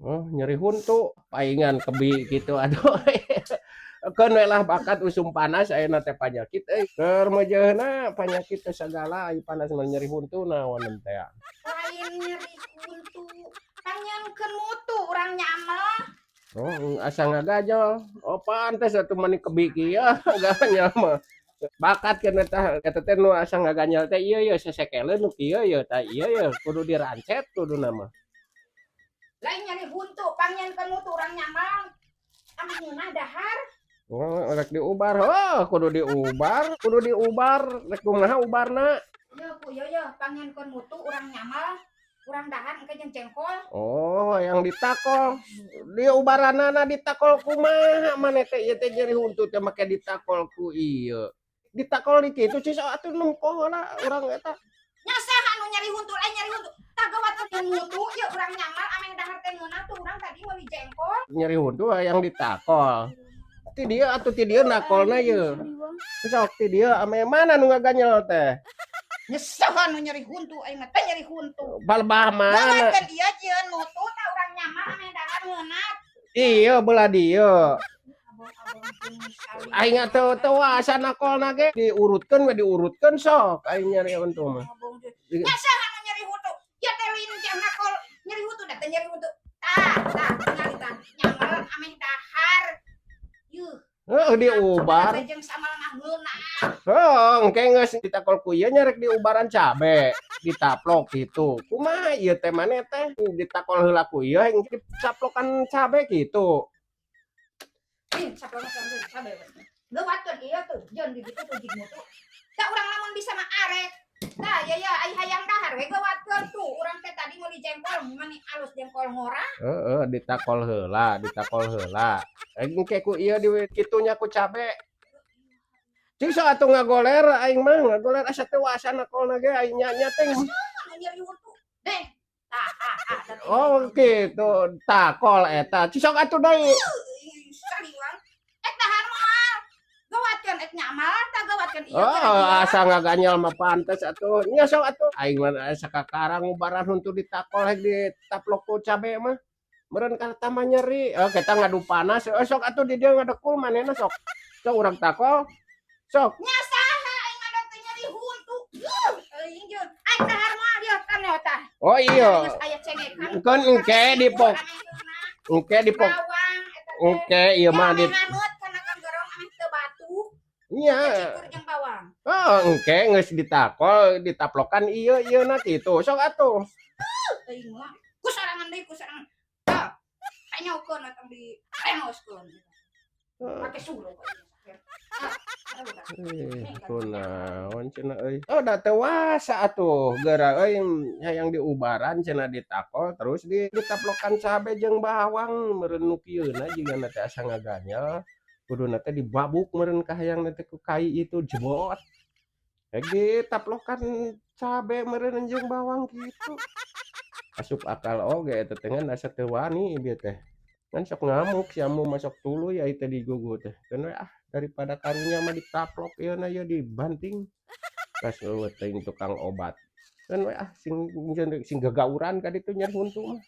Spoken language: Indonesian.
Oh, nyeri huntu, paingan kebi gitu, aduh. Keun we lah bakat usum panas ayeuna teh panyakit euy. Keur meujeunna panyakit teh sagala aya panas mah nyeri huntu naon teh. Lain nyeri huntu, panjangkeun mutu urang nyamal. Oh, asa ngagajol. Oh, pantes atuh mani kebi kieu ganyol mah. Bakat kana tah eta teh nu asa ngaganyol teh ieu ieu sasekeleun nu kieu ieu tah ieu ieu kudu dirancet kuduna mah. Lain nyeri huntu, panjangkeun mutu urang nyamal. Amangeunah dahar. Oh, rek diubar. Oh, kudu diubar. Rek kumaha ubarna? Yo ku yo panjangkeun mutu urang nyamal. Urang dahar engke jeung cengkol. Oh, yang ditakol. Diubaranana ditakol kumaha maneh teh ieu teh nyeri huntu teh make ditakol ku ieu. Ditakol di kitu cis atuh nempoh heula urang eta. Nya saha nu nyeri huntu lain nyeri huntu. Tagawatkeun mutu ieu urang nyamal ame dahar teh ngeunah tuh urang tadi meuli jengkol. Nyeri huntu yang ditakol. Ti dieu atuh ti dieu nakolna ieu. Sok ti dieu ame mana nu ngaganyol teh? Nya saha nu nyeri huntu aing mah teh nyeri huntu. Balbah mana? Gawatkeun ieu jieun mutu tah urang nyamal ame dahar ngeunah. Ieu belah dieu. Abang-abang misali. Aing atuh teu asa nakolna ge diurutkeun sok aing nyeri huntu mah. Nya saha nu nyeri huntu? Ya teh lin jang nakol nyeri huntu da teh nyeri huntu. Tah ngalitan nyamal ame dahar. Yuh. Heeh diubar. Jeung samal mah ngeunah. Heeh, engke geus ditakol ku ieu nya rek diubaran cabe, ditaplok kitu. Kumaha ieu teh maneh teh ditakol heula ku ieu yang dicaplokan cabe kitu. Saplokan cabe. Leuwatkeun ieu tuh jeung di ditu tuh jig mutu. Da urang lamun bisa mah arek. Tah ya ai hayang dahar we leuwatkeun tuh urang teh tadi meuli jengkol mani alus jengkol ngora. Heeh, ditakol heula. Engke ku ieu di kitunya ku cabe. Cing sok atuh ngagoler aing mah ngagoler asa teu wasa nakolna ge aing nya teh. Nyeri huntu. Deh. Tah. Oh gitu, takol eta. Cing sok atuh deui. Saliwang. Dahar moal. Gawatkeun nyamal tah gawatkeun ieu. Oh, asa ngaganyol mah pantes atuh. Nya sok atuh. Aing mah sakakarang ubaran huntu ditakol hek ditaplok ku cabe mah. Meureun kareta mah nyeri. Oh, kita ngadu panas. Oh, sok atuh di dieu ngadekul manehna sok. Sok urang takol. Sok. Nya saha aing mah teh nyeri huntu. Aing jeung aing dahar moal ieu kan ya tah. Oh iya. Geus aya cengekan. Engkeun engke dipok. Engke dipok. Bawang eta teh. Engke ieu mah di Nganut kana kanggorong ame teu batu. nya. Cikur jeung bawang. Oh, engke geus ditakol, ditaplokan ieu ieuna kitu. Sok atuh. Aing mah kusarangan deui kusarangan. Tah. Kanyaokeun atuh di rengoskeun. Pake suruh. Kunaon cenah euy. Oh, da teu wasa atuh. Geura euy hayang diubaran cenah ditakol terus ditaplokan cabe jeung bawang meureun nu kieuna jigana teh asa ngaganyel. Kuduna teh dibabuk meureun kahayangna teh ku kai itu jebot. Rek ditaplokan cabe meureun jeung bawang kitu. Asup akal oge eta teh ngan asa teu wani ieu teh. Kan sok ngamuk si amu masok tuluy ai teh digugu teh. Keun we daripada karunya mah ditaplok ieuna ieu dibanting. Kas eueuh teuing tukang obat. Keun we sing gagauran ka ditu nyeri huntu mah.